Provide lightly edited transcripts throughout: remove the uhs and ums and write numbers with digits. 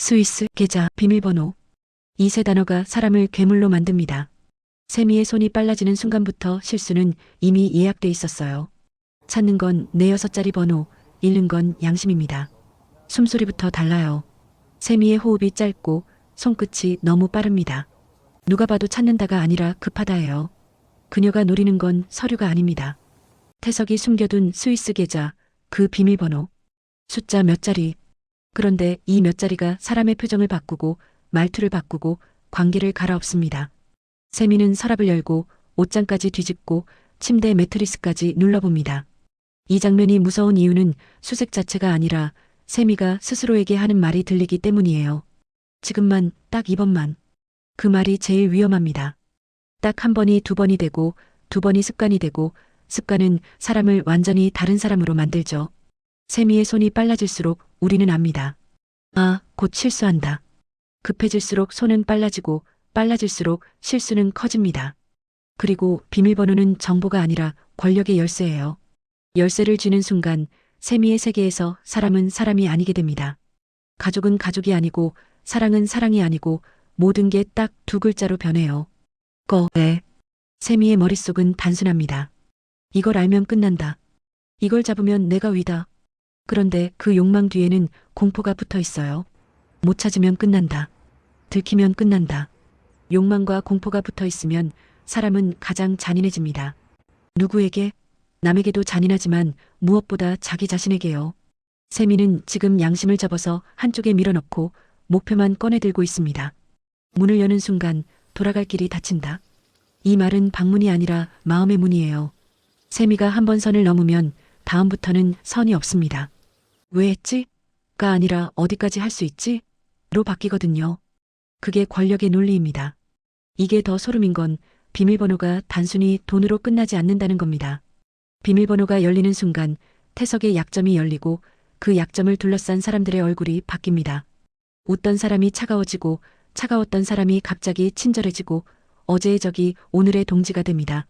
스위스, 계좌, 비밀번호. 이 세 단어가 사람을 괴물로 만듭니다. 세미의 손이 빨라지는 순간부터 실수는 이미 예약돼 있었어요. 찾는 건 내 6자리 번호, 잃는 건 양심입니다. 숨소리부터 달라요. 세미의 호흡이 짧고 손끝이 너무 빠릅니다. 누가 봐도 찾는다가 아니라 급하다예요. 그녀가 노리는 건 서류가 아닙니다. 태석이 숨겨둔 스위스 계좌, 그 비밀번호. 숫자 몇 자리. 그런데 이 몇 자리가 사람의 표정을 바꾸고 말투를 바꾸고 관계를 갈아엎습니다. 세미는 서랍을 열고 옷장까지 뒤집고 침대 매트리스까지 눌러봅니다. 이 장면이 무서운 이유는 수색 자체가 아니라 세미가 스스로에게 하는 말이 들리기 때문이에요. 지금만, 딱 이번만. 그 말이 제일 위험합니다. 딱 한 번이 두 번이 되고 두 번이 습관이 되고 습관은 사람을 완전히 다른 사람으로 만들죠. 세미의 손이 빨라질수록 우리는 압니다. 아, 곧 실수한다. 급해질수록 손은 빨라지고 빨라질수록 실수는 커집니다. 그리고 비밀번호는 정보가 아니라 권력의 열쇠예요. 열쇠를 쥐는 순간 세미의 세계에서 사람은 사람이 아니게 됩니다. 가족은 가족이 아니고 사랑은 사랑이 아니고 모든 게 딱 두 글자로 변해요. 네. 세미의 머릿속은 단순합니다. 이걸 알면 끝난다. 이걸 잡으면 내가 위다. 그런데 그 욕망 뒤에는 공포가 붙어 있어요. 못 찾으면 끝난다. 들키면 끝난다. 욕망과 공포가 붙어 있으면 사람은 가장 잔인해집니다. 누구에게? 남에게도 잔인하지만 무엇보다 자기 자신에게요. 세미는 지금 양심을 접어서 한쪽에 밀어넣고 목표만 꺼내들고 있습니다. 문을 여는 순간 돌아갈 길이 닫힌다. 이 말은 방문이 아니라 마음의 문이에요. 세미가 한 번 선을 넘으면 다음부터는 선이 없습니다. 왜 했지? 가 아니라 어디까지 할 수 있지? 로 바뀌거든요. 그게 권력의 논리입니다. 이게 더 소름인 건 비밀번호가 단순히 돈으로 끝나지 않는다는 겁니다. 비밀번호가 열리는 순간 태석의 약점이 열리고 그 약점을 둘러싼 사람들의 얼굴이 바뀝니다. 웃던 사람이 차가워지고 차가웠던 사람이 갑자기 친절해지고 어제의 적이 오늘의 동지가 됩니다.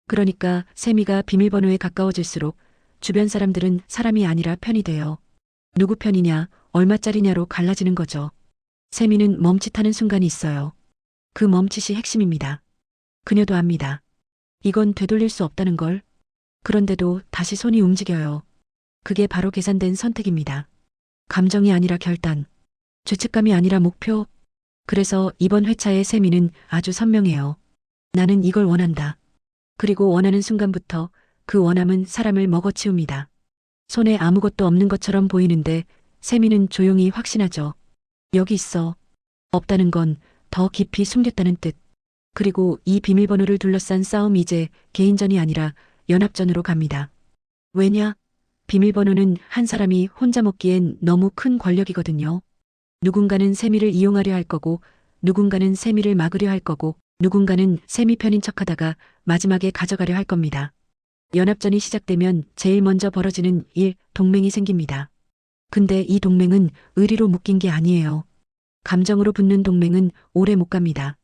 그러니까 세미가 비밀번호에 가까워질수록 주변 사람들은 사람이 아니라 편이 돼요. 누구 편이냐, 얼마짜리냐로 갈라지는 거죠. 세미는 멈칫하는 순간이 있어요. 그 멈칫이 핵심입니다. 그녀도 압니다. 이건 되돌릴 수 없다는 걸. 그런데도 다시 손이 움직여요. 그게 바로 계산된 선택입니다. 감정이 아니라 결단. 죄책감이 아니라 목표. 그래서 이번 회차의 세미는 아주 선명해요. 나는 이걸 원한다. 그리고 원하는 순간부터 그 원함은 사람을 먹어치웁니다. 손에 아무것도 없는 것처럼 보이는데 세미는 조용히 확신하죠. 여기 있어. 없다는 건 더 깊이 숨겼다는 뜻. 그리고 이 비밀번호를 둘러싼 싸움이 이제 개인전이 아니라 연합전으로 갑니다. 왜냐? 비밀번호는 한 사람이 혼자 먹기엔 너무 큰 권력이거든요. 누군가는 세미를 이용하려 할 거고, 누군가는 세미를 막으려 할 거고, 누군가는 세미 편인 척하다가 마지막에 가져가려 할 겁니다. 연합전이 시작되면 제일 먼저 벌어지는 동맹이 생깁니다. 근데 이 동맹은 의리로 묶인 게 아니에요. 감정으로 붙는 동맹은 오래 못 갑니다.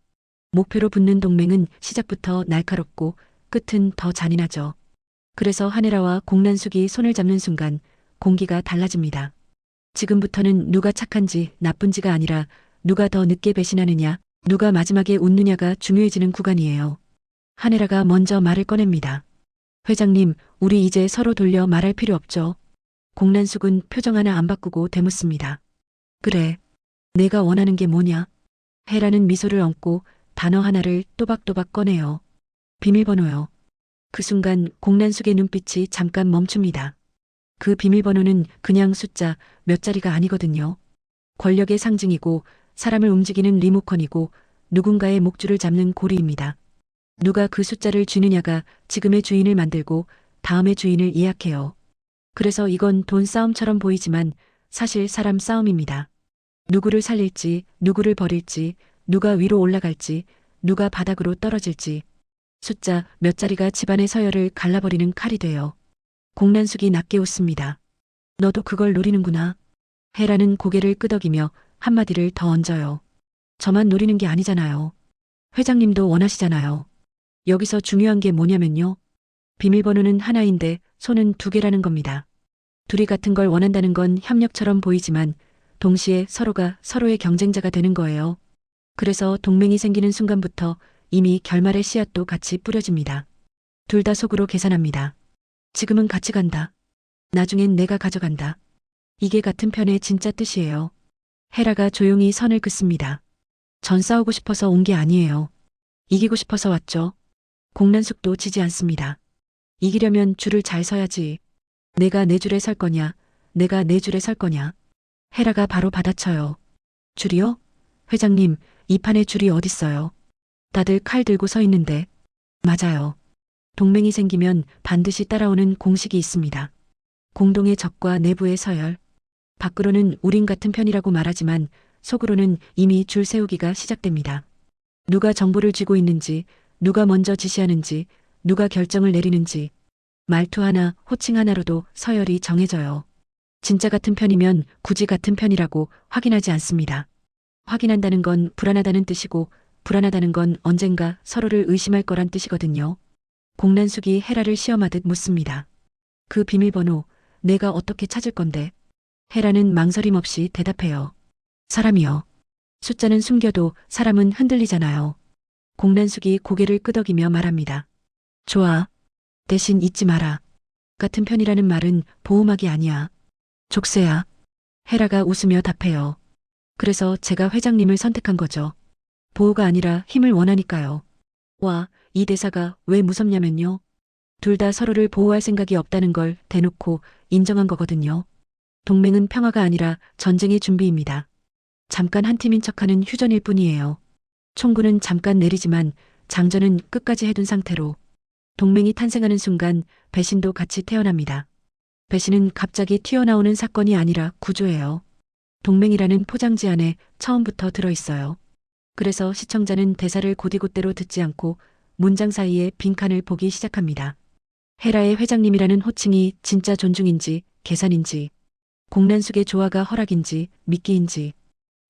목표로 붙는 동맹은 시작부터 날카롭고 끝은 더 잔인하죠. 그래서 하네라와 공난숙이 손을 잡는 순간 공기가 달라집니다. 지금부터는 누가 착한지 나쁜지가 아니라 누가 더 늦게 배신하느냐, 누가 마지막에 웃느냐가 중요해지는 구간이에요. 하네라가 먼저 말을 꺼냅니다. 회장님, 우리 이제 서로 돌려 말할 필요 없죠. 공난숙은 표정 하나 안 바꾸고 되묻습니다. 그래. 내가 원하는 게 뭐냐? 해라는 미소를 얹고 단어 하나를 또박또박 꺼내요. 비밀번호요. 그 순간 공난숙의 눈빛이 잠깐 멈춥니다. 그 비밀번호는 그냥 숫자 몇 자리가 아니거든요. 권력의 상징이고 사람을 움직이는 리모컨이고 누군가의 목줄을 잡는 고리입니다. 누가 그 숫자를 쥐느냐가 지금의 주인을 만들고 다음의 주인을 예약해요. 그래서 이건 돈 싸움처럼 보이지만 사실 사람 싸움입니다. 누구를 살릴지, 누구를 버릴지, 누가 위로 올라갈지, 누가 바닥으로 떨어질지. 숫자 몇 자리가 집안의 서열을 갈라버리는 칼이 돼요. 공난숙이 낮게 웃습니다. 너도 그걸 노리는구나. 해라는 고개를 끄덕이며 한마디를 더 얹어요. 저만 노리는 게 아니잖아요. 회장님도 원하시잖아요. 여기서 중요한 게 뭐냐면요. 비밀번호는 하나인데 손은 두 개라는 겁니다. 둘이 같은 걸 원한다는 건 협력처럼 보이지만 동시에 서로가 서로의 경쟁자가 되는 거예요. 그래서 동맹이 생기는 순간부터 이미 결말의 씨앗도 같이 뿌려집니다. 둘 다 속으로 계산합니다. 지금은 같이 간다. 나중엔 내가 가져간다. 이게 같은 편의 진짜 뜻이에요. 헤라가 조용히 선을 긋습니다. 전 싸우고 싶어서 온 게 아니에요. 이기고 싶어서 왔죠. 공난숙도 지지 않습니다. 이기려면 줄을 잘 서야지. 내가 내 줄에 설 거냐, 내가 내 줄에 설 거냐. 헤라가 바로 받아쳐요. 줄이요? 회장님, 이 판에 줄이 어딨어요. 다들 칼 들고 서 있는데. 맞아요. 동맹이 생기면 반드시 따라오는 공식이 있습니다. 공동의 적과 내부의 서열. 밖으로는 우린 같은 편이라고 말하지만 속으로는 이미 줄 세우기가 시작됩니다. 누가 정보를 쥐고 있는지, 누가 먼저 지시하는지, 누가 결정을 내리는지. 말투 하나, 호칭 하나로도 서열이 정해져요. 진짜 같은 편이면 굳이 같은 편이라고 확인하지 않습니다. 확인한다는 건 불안하다는 뜻이고 불안하다는 건 언젠가 서로를 의심할 거란 뜻이거든요. 공난숙이 헤라를 시험하듯 묻습니다. 그 비밀번호 내가 어떻게 찾을 건데? 헤라는 망설임 없이 대답해요. 사람이요. 숫자는 숨겨도 사람은 흔들리잖아요. 공난숙이 고개를 끄덕이며 말합니다. 좋아. 대신 잊지 마라. 같은 편이라는 말은 보호막이 아니야. 족쇄야. 헤라가 웃으며 답해요. 그래서 제가 회장님을 선택한 거죠. 보호가 아니라 힘을 원하니까요. 와, 이 대사가 왜 무섭냐면요. 둘 다 서로를 보호할 생각이 없다는 걸 대놓고 인정한 거거든요. 동맹은 평화가 아니라 전쟁의 준비입니다. 잠깐 한 팀인 척하는 휴전일 뿐이에요. 총구는 잠깐 내리지만 장전은 끝까지 해둔 상태로. 동맹이 탄생하는 순간 배신도 같이 태어납니다. 배신은 갑자기 튀어나오는 사건이 아니라 구조예요. 동맹이라는 포장지 안에 처음부터 들어있어요. 그래서 시청자는 대사를 곧이곧대로 듣지 않고 문장 사이에 빈칸을 보기 시작합니다. 헤라의 회장님이라는 호칭이 진짜 존중인지 계산인지, 공난숙의 조화가 허락인지 미끼인지.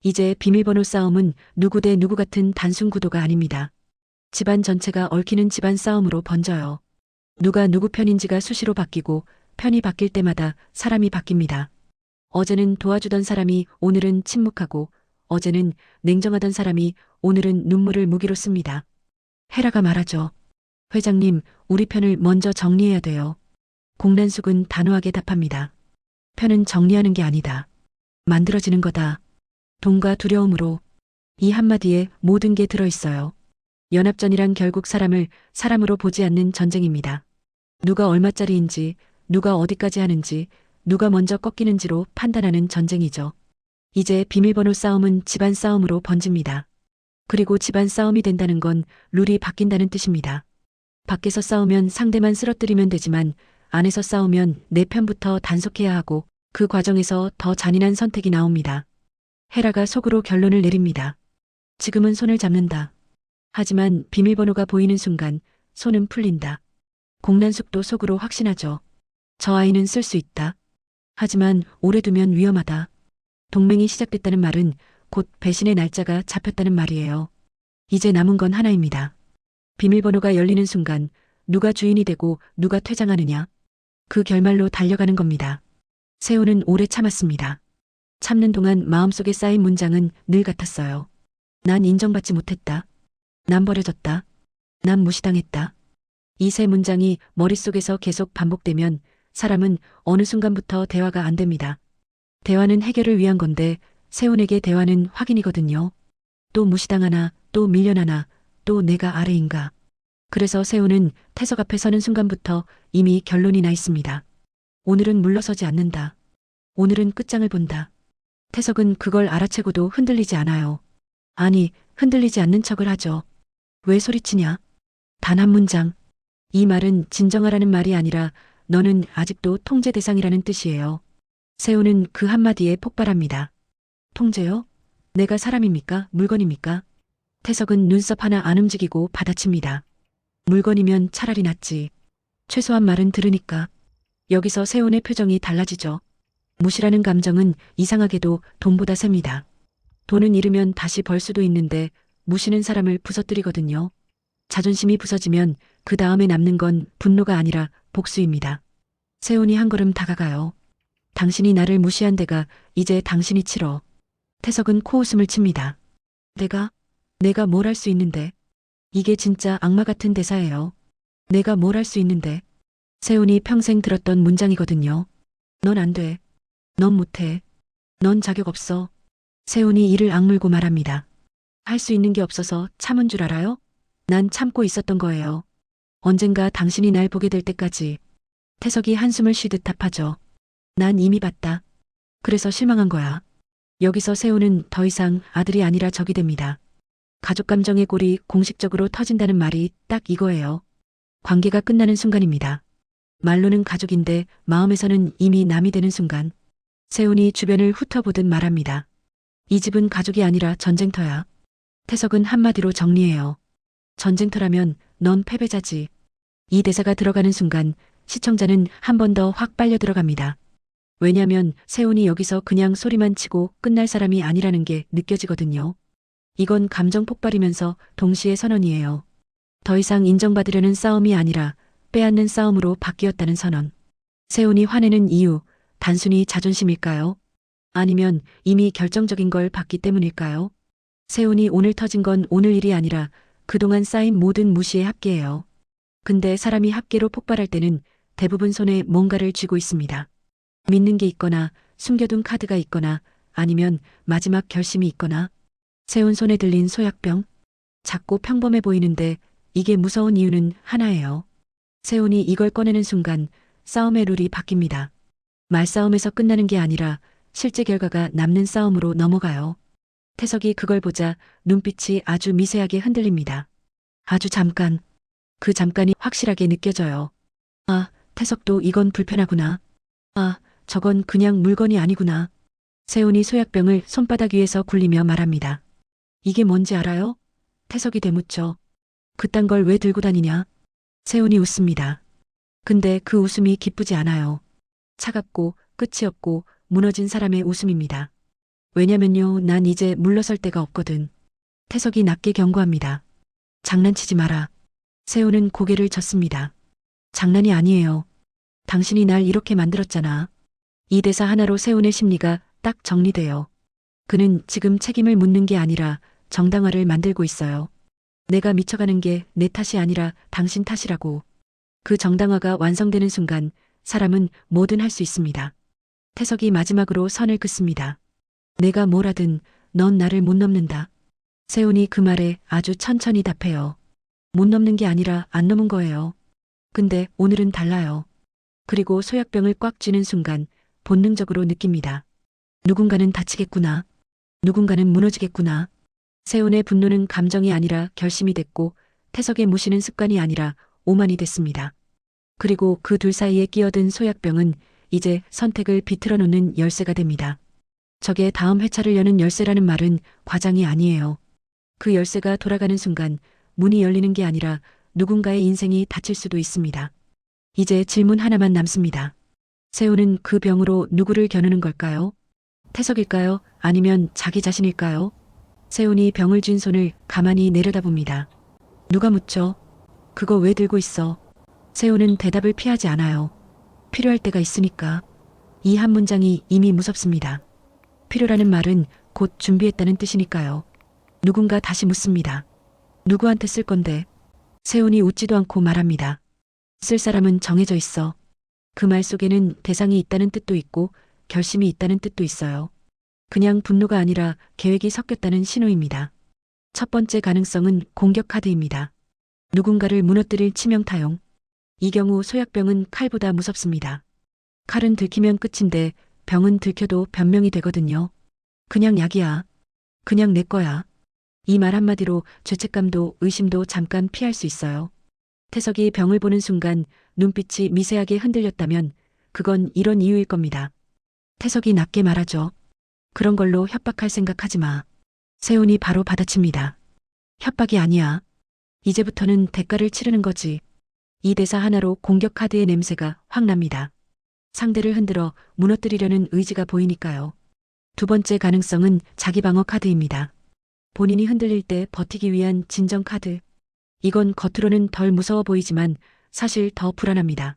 이제 비밀번호 싸움은 누구 대 누구 같은 단순 구도가 아닙니다. 집안 전체가 얽히는 집안 싸움으로 번져요. 누가 누구 편인지가 수시로 바뀌고 편이 바뀔 때마다 사람이 바뀝니다. 어제는 도와주던 사람이 오늘은 침묵하고 어제는 냉정하던 사람이 오늘은 눈물을 무기로 씁니다. 헤라가 말하죠. 회장님, 우리 편을 먼저 정리해야 돼요. 공난숙은 단호하게 답합니다. 편은 정리하는 게 아니다. 만들어지는 거다. 돈과 두려움으로. 이 한마디에 모든 게 들어있어요. 연합전이란 결국 사람을 사람으로 보지 않는 전쟁입니다. 누가 얼마짜리인지, 누가 어디까지 하는지, 누가 먼저 꺾이는지로 판단하는 전쟁이죠. 이제 비밀번호 싸움은 집안 싸움으로 번집니다. 그리고 집안 싸움이 된다는 건 룰이 바뀐다는 뜻입니다. 밖에서 싸우면 상대만 쓰러뜨리면 되지만 안에서 싸우면 내 편부터 단속해야 하고 그 과정에서 더 잔인한 선택이 나옵니다. 헤라가 속으로 결론을 내립니다. 지금은 손을 잡는다. 하지만 비밀번호가 보이는 순간 손은 풀린다. 공난숙도 속으로 확신하죠. 저 아이는 쓸 수 있다. 하지만 오래 두면 위험하다. 동맹이 시작됐다는 말은 곧 배신의 날짜가 잡혔다는 말이에요. 이제 남은 건 하나입니다. 비밀번호가 열리는 순간 누가 주인이 되고 누가 퇴장하느냐. 그 결말로 달려가는 겁니다. 세호는 오래 참았습니다. 참는 동안 마음속에 쌓인 문장은 늘 같았어요. 난 인정받지 못했다. 난 버려졌다. 난 무시당했다. 이 세 문장이 머릿속에서 계속 반복되면 사람은 어느 순간부터 대화가 안 됩니다. 대화는 해결을 위한 건데 세훈에게 대화는 확인이거든요. 또 무시당하나, 또 밀려나나, 또 내가 아래인가. 그래서 세훈은 태석 앞에 서는 순간부터 이미 결론이 나 있습니다. 오늘은 물러서지 않는다. 오늘은 끝장을 본다. 태석은 그걸 알아채고도 흔들리지 않아요. 아니, 흔들리지 않는 척을 하죠. 왜 소리치냐? 단 한 문장. 이 말은 진정하라는 말이 아니라 너는 아직도 통제 대상이라는 뜻이에요. 세훈은 그 한마디에 폭발합니다. 통제요? 내가 사람입니까? 물건입니까? 태석은 눈썹 하나 안 움직이고 받아칩니다. 물건이면 차라리 낫지. 최소한 말은 들으니까. 여기서 세훈의 표정이 달라지죠. 무시라는 감정은 이상하게도 돈보다 셉니다. 돈은 잃으면 다시 벌 수도 있는데 무시는 사람을 부서뜨리거든요. 자존심이 부서지면 그 다음에 남는 건 분노가 아니라 복수입니다. 세훈이 한 걸음 다가가요. 당신이 나를 무시한 데가 이제 당신이 치러. 태석은 코웃음을 칩니다. 내가 뭘 할 수 있는데. 이게 진짜 악마 같은 대사예요. 내가 뭘 할 수 있는데. 세훈이 평생 들었던 문장이거든요. 넌 안 돼. 넌 못해. 넌 자격 없어. 세훈이 이를 악물고 말합니다. 할 수 있는 게 없어서 참은 줄 알아요? 난 참고 있었던 거예요. 언젠가 당신이 날 보게 될 때까지. 태석이 한숨을 쉬듯 답하죠. 난 이미 봤다. 그래서 실망한 거야. 여기서 세훈은 더 이상 아들이 아니라 적이 됩니다. 가족 감정의 골이 공식적으로 터진다는 말이 딱 이거예요. 관계가 끝나는 순간입니다. 말로는 가족인데 마음에서는 이미 남이 되는 순간. 세훈이 주변을 훑어보듯 말합니다. 이 집은 가족이 아니라 전쟁터야. 태석은 한마디로 정리해요. 전쟁터라면 넌 패배자지. 이 대사가 들어가는 순간 시청자는 한 번 더 확 빨려 들어갑니다. 왜냐면 세훈이 여기서 그냥 소리만 치고 끝날 사람이 아니라는 게 느껴지거든요. 이건 감정 폭발이면서 동시에 선언이에요. 더 이상 인정받으려는 싸움이 아니라 빼앗는 싸움으로 바뀌었다는 선언. 세훈이 화내는 이유, 단순히 자존심일까요? 아니면 이미 결정적인 걸 봤기 때문일까요? 세훈이 오늘 터진 건 오늘 일이 아니라 그동안 쌓인 모든 무시의 합계예요. 근데 사람이 합계로 폭발할 때는 대부분 손에 뭔가를 쥐고 있습니다. 믿는 게 있거나 숨겨둔 카드가 있거나 아니면 마지막 결심이 있거나. 세훈 손에 들린 소약병. 작고 평범해 보이는데 이게 무서운 이유는 하나예요. 세훈이 이걸 꺼내는 순간 싸움의 룰이 바뀝니다. 말싸움에서 끝나는 게 아니라 실제 결과가 남는 싸움으로 넘어가요. 태석이 그걸 보자 눈빛이 아주 미세하게 흔들립니다. 아주 잠깐. 그 잠깐이 확실하게 느껴져요. 아, 태석도 이건 불편하구나. 아, 저건 그냥 물건이 아니구나. 세훈이 소약병을 손바닥 위에서 굴리며 말합니다. 이게 뭔지 알아요? 태석이 되묻죠. 그딴 걸 왜 들고 다니냐? 세훈이 웃습니다. 근데 그 웃음이 기쁘지 않아요. 차갑고 끝이 없고 무너진 사람의 웃음입니다. 왜냐면요, 난 이제 물러설 데가 없거든. 태석이 낮게 경고합니다. 장난치지 마라. 세훈은 고개를 젓습니다. 장난이 아니에요. 당신이 날 이렇게 만들었잖아. 이 대사 하나로 세훈의 심리가 딱 정리돼요. 그는 지금 책임을 묻는 게 아니라 정당화를 만들고 있어요. 내가 미쳐가는 게 내 탓이 아니라 당신 탓이라고. 그 정당화가 완성되는 순간 사람은 뭐든 할 수 있습니다. 태석이 마지막으로 선을 긋습니다. 내가 뭘 하든 넌 나를 못 넘는다. 세훈이 그 말에 아주 천천히 답해요. 못 넘는 게 아니라 안 넘은 거예요. 근데 오늘은 달라요. 그리고 소약병을 꽉 쥐는 순간 본능적으로 느낍니다. 누군가는 다치겠구나. 누군가는 무너지겠구나. 세훈의 분노는 감정이 아니라 결심이 됐고 태석의 무시는 습관이 아니라 오만이 됐습니다. 그리고 그 둘 사이에 끼어든 소약병은 이제 선택을 비틀어 놓는 열쇠가 됩니다. 저게 다음 회차를 여는 열쇠라는 말은 과장이 아니에요. 그 열쇠가 돌아가는 순간 문이 열리는 게 아니라 누군가의 인생이 닫힐 수도 있습니다. 이제 질문 하나만 남습니다. 세훈은 그 병으로 누구를 겨누는 걸까요? 태석일까요? 아니면 자기 자신일까요? 세훈이 병을 쥔 손을 가만히 내려다봅니다. 누가 묻죠? 그거 왜 들고 있어? 세훈은 대답을 피하지 않아요. 필요할 때가 있으니까. 이 한 문장이 이미 무섭습니다. 필요라는 말은 곧 준비했다는 뜻이니까요. 누군가 다시 묻습니다. 누구한테 쓸 건데? 세훈이 웃지도 않고 말합니다. 쓸 사람은 정해져 있어. 그 말 속에는 대상이 있다는 뜻도 있고 결심이 있다는 뜻도 있어요. 그냥 분노가 아니라 계획이 섞였다는 신호입니다. 첫 번째 가능성은 공격 카드입니다. 누군가를 무너뜨릴 치명타용. 이 경우 소약병은 칼보다 무섭습니다. 칼은 들키면 끝인데 병은 들켜도 변명이 되거든요. 그냥 약이야. 그냥 내 거야. 이 말 한마디로 죄책감도 의심도 잠깐 피할 수 있어요. 태석이 병을 보는 순간 눈빛이 미세하게 흔들렸다면 그건 이런 이유일 겁니다. 태석이 낮게 말하죠. 그런 걸로 협박할 생각하지 마. 세훈이 바로 받아칩니다. 협박이 아니야. 이제부터는 대가를 치르는 거지. 이 대사 하나로 공격 카드의 냄새가 확 납니다. 상대를 흔들어 무너뜨리려는 의지가 보이니까요. 두 번째 가능성은 자기 방어 카드입니다. 본인이 흔들릴 때 버티기 위한 진정 카드. 이건 겉으로는 덜 무서워 보이지만 사실 더 불안합니다.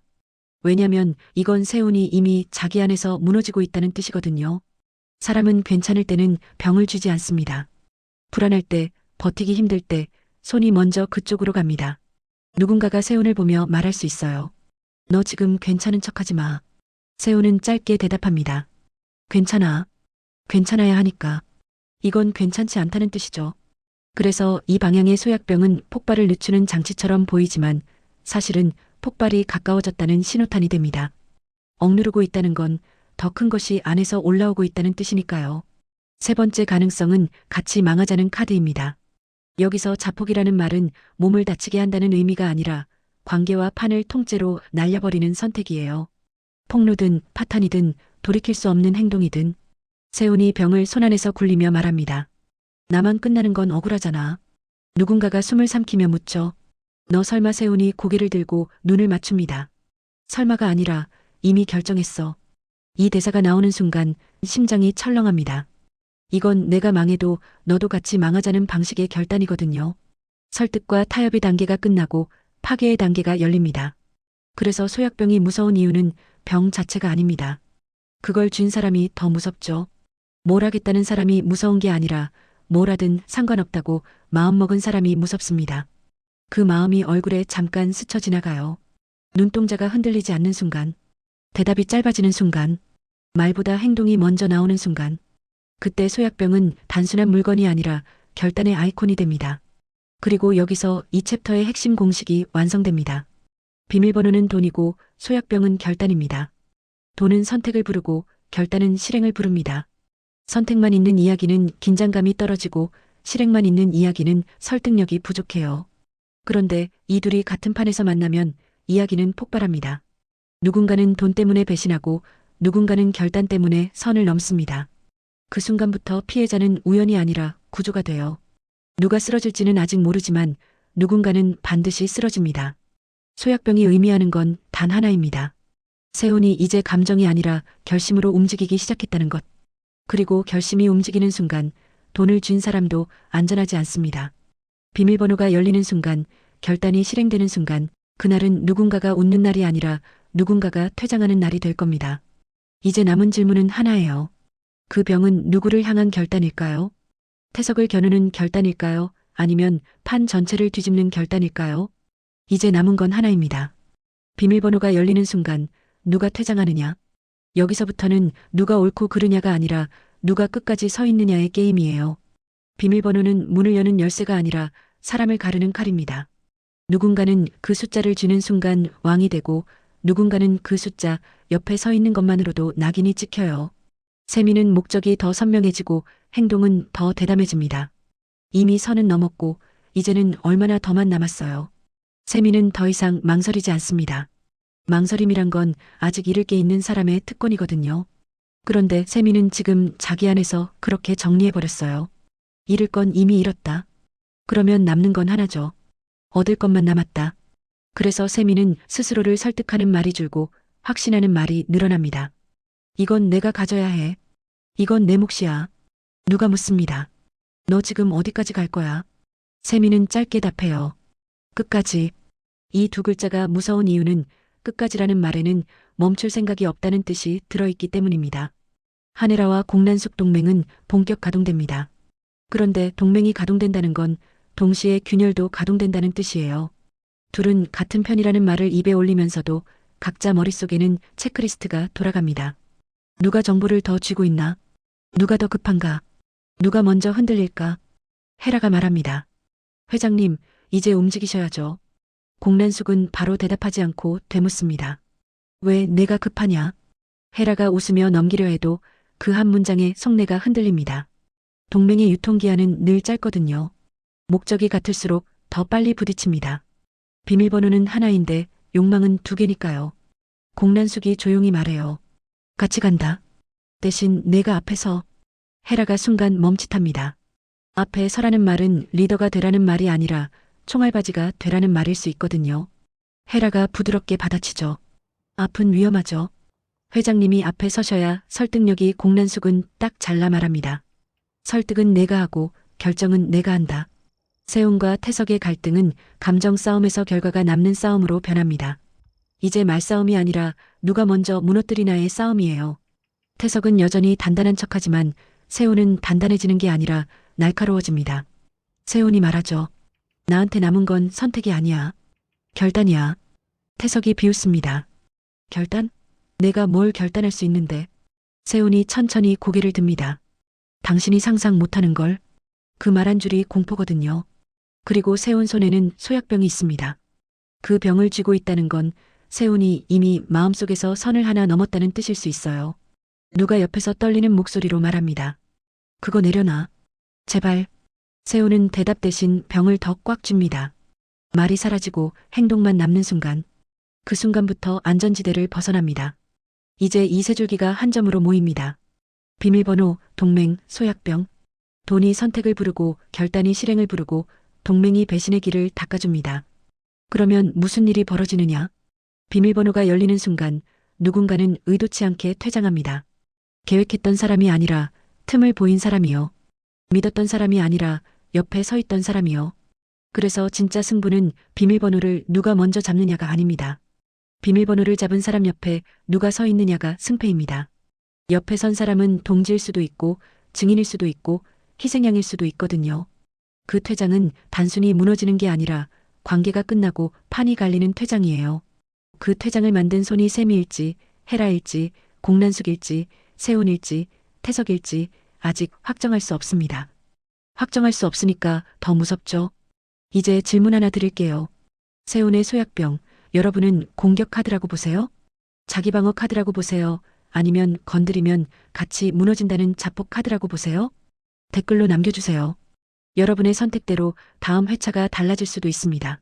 왜냐면 이건 세훈이 이미 자기 안에서 무너지고 있다는 뜻이거든요. 사람은 괜찮을 때는 병을 주지 않습니다. 불안할 때, 버티기 힘들 때 손이 먼저 그쪽으로 갑니다. 누군가가 세훈을 보며 말할 수 있어요. 너 지금 괜찮은 척하지 마. 세훈은 짧게 대답합니다. 괜찮아. 괜찮아야 하니까. 이건 괜찮지 않다는 뜻이죠. 그래서 이 방향의 소약병은 폭발을 늦추는 장치처럼 보이지만 사실은 폭발이 가까워졌다는 신호탄이 됩니다. 억누르고 있다는 건 더 큰 것이 안에서 올라오고 있다는 뜻이니까요. 세 번째 가능성은 같이 망하자는 카드입니다. 여기서 자폭이라는 말은 몸을 다치게 한다는 의미가 아니라 관계와 판을 통째로 날려버리는 선택이에요. 폭로든 파탄이든 돌이킬 수 없는 행동이든. 세훈이 병을 손안에서 굴리며 말합니다. 나만 끝나는 건 억울하잖아. 누군가가 숨을 삼키며 묻죠. 너 설마? 세훈이 고개를 들고 눈을 맞춥니다. 설마가 아니라 이미 결정했어. 이 대사가 나오는 순간 심장이 철렁합니다. 이건 내가 망해도 너도 같이 망하자는 방식의 결단이거든요. 설득과 타협의 단계가 끝나고 파괴의 단계가 열립니다. 그래서 소약병이 무서운 이유는 병 자체가 아닙니다. 그걸 쥔 사람이 더 무섭죠. 뭘 하겠다는 사람이 무서운 게 아니라 뭘 하든 상관없다고 마음먹은 사람이 무섭습니다. 그 마음이 얼굴에 잠깐 스쳐 지나가요. 눈동자가 흔들리지 않는 순간, 대답이 짧아지는 순간, 말보다 행동이 먼저 나오는 순간, 그때 소약병은 단순한 물건이 아니라 결단의 아이콘이 됩니다. 그리고 여기서 이 챕터의 핵심 공식이 완성됩니다. 비밀번호는 돈이고 소약병은 결단입니다. 돈은 선택을 부르고 결단은 실행을 부릅니다. 선택만 있는 이야기는 긴장감이 떨어지고 실행만 있는 이야기는 설득력이 부족해요. 그런데 이 둘이 같은 판에서 만나면 이야기는 폭발합니다. 누군가는 돈 때문에 배신하고 누군가는 결단 때문에 선을 넘습니다. 그 순간부터 피해자는 우연이 아니라 구조가 돼요. 누가 쓰러질지는 아직 모르지만 누군가는 반드시 쓰러집니다. 소약병이 의미하는 건 단 하나입니다. 세훈이 이제 감정이 아니라 결심으로 움직이기 시작했다는 것. 그리고 결심이 움직이는 순간 돈을 쥔 사람도 안전하지 않습니다. 비밀번호가 열리는 순간, 결단이 실행되는 순간, 그날은 누군가가 웃는 날이 아니라 누군가가 퇴장하는 날이 될 겁니다. 이제 남은 질문은 하나예요. 그 병은 누구를 향한 결단일까요? 태석을 겨누는 결단일까요? 아니면 판 전체를 뒤집는 결단일까요? 이제 남은 건 하나입니다. 비밀번호가 열리는 순간 누가 퇴장하느냐? 여기서부터는 누가 옳고 그르냐가 아니라 누가 끝까지 서 있느냐의 게임이에요. 비밀번호는 문을 여는 열쇠가 아니라 사람을 가르는 칼입니다. 누군가는 그 숫자를 쥐는 순간 왕이 되고 누군가는 그 숫자 옆에 서 있는 것만으로도 낙인이 찍혀요. 세미는 목적이 더 선명해지고 행동은 더 대담해집니다. 이미 선은 넘었고 이제는 얼마나 더만 남았어요. 세미는 더 이상 망설이지 않습니다. 망설임이란 건 아직 잃을 게 있는 사람의 특권이거든요. 그런데 세미는 지금 자기 안에서 그렇게 정리해버렸어요. 잃을 건 이미 잃었다. 그러면 남는 건 하나죠. 얻을 것만 남았다. 그래서 세미는 스스로를 설득하는 말이 줄고 확신하는 말이 늘어납니다. 이건 내가 가져야 해. 이건 내 몫이야. 누가 묻습니다. 너 지금 어디까지 갈 거야? 세미는 짧게 답해요. 끝까지. 이 두 글자가 무서운 이유는 끝까지라는 말에는 멈출 생각이 없다는 뜻이 들어있기 때문입니다. 한혜라와 공란숙 동맹은 본격 가동됩니다. 그런데 동맹이 가동된다는 건 동시에 균열도 가동된다는 뜻이에요. 둘은 같은 편이라는 말을 입에 올리면서도 각자 머릿속에는 체크리스트가 돌아갑니다. 누가 정보를 더 쥐고 있나? 누가 더 급한가? 누가 먼저 흔들릴까? 헤라가 말합니다. 회장님, 이제 움직이셔야죠. 공란숙은 바로 대답하지 않고 되묻습니다. 왜 내가 급하냐? 헤라가 웃으며 넘기려 해도 그 한 문장에 속내가 흔들립니다. 동맹의 유통기한은 늘 짧거든요. 목적이 같을수록 더 빨리 부딪힙니다. 비밀번호는 하나인데 욕망은 두 개니까요. 공란숙이 조용히 말해요. 같이 간다. 대신 내가 앞에서. 헤라가 순간 멈칫합니다. 앞에 서라는 말은 리더가 되라는 말이 아니라 총알바지가 되라는 말일 수 있거든요. 헤라가 부드럽게 받아치죠. 앞은 위험하죠. 회장님이 앞에 서셔야 설득력이. 공란숙은 딱 잘라 말합니다. 설득은 내가 하고 결정은 내가 한다. 세훈과 태석의 갈등은 감정 싸움에서 결과가 남는 싸움으로 변합니다. 이제 말싸움이 아니라 누가 먼저 무너뜨리나의 싸움이에요. 태석은 여전히 단단한 척하지만 세훈은 단단해지는 게 아니라 날카로워집니다. 세훈이 말하죠. 나한테 남은 건 선택이 아니야. 결단이야. 태석이 비웃습니다. 결단? 내가 뭘 결단할 수 있는데. 세훈이 천천히 고개를 듭니다. 당신이 상상 못하는 걸. 그 말 한 줄이 공포거든요. 그리고 세훈 손에는 소약병이 있습니다. 그 병을 쥐고 있다는 건 세훈이 이미 마음속에서 선을 하나 넘었다는 뜻일 수 있어요. 누가 옆에서 떨리는 목소리로 말합니다. 그거 내려놔. 제발. 세훈은 대답 대신 병을 더 꽉 쥡니다. 말이 사라지고 행동만 남는 순간. 그 순간부터 안전지대를 벗어납니다. 이제 이 세 줄기가 한 점으로 모입니다. 비밀번호, 동맹, 소약병. 돈이 선택을 부르고 결단이 실행을 부르고 동맹이 배신의 길을 닦아줍니다. 그러면 무슨 일이 벌어지느냐? 비밀번호가 열리는 순간 누군가는 의도치 않게 퇴장합니다. 계획했던 사람이 아니라 틈을 보인 사람이요. 믿었던 사람이 아니라 옆에 서 있던 사람이요. 그래서 진짜 승부는 비밀번호를 누가 먼저 잡느냐가 아닙니다. 비밀번호를 잡은 사람 옆에 누가 서 있느냐가 승패입니다. 옆에 선 사람은 동지일 수도 있고 증인일 수도 있고 희생양일 수도 있거든요. 그 퇴장은 단순히 무너지는 게 아니라 관계가 끝나고 판이 갈리는 퇴장이에요. 그 퇴장을 만든 손이 셈일지, 헤라일지, 공란숙일지, 세훈일지, 태석일지 아직 확정할 수 없습니다. 확정할 수 없으니까 더 무섭죠. 이제 질문 하나 드릴게요. 세훈의 소약병, 여러분은 공격 카드라고 보세요? 자기 방어 카드라고 보세요? 아니면 건드리면 같이 무너진다는 자폭 카드라고 보세요? 댓글로 남겨주세요. 여러분의 선택대로 다음 회차가 달라질 수도 있습니다.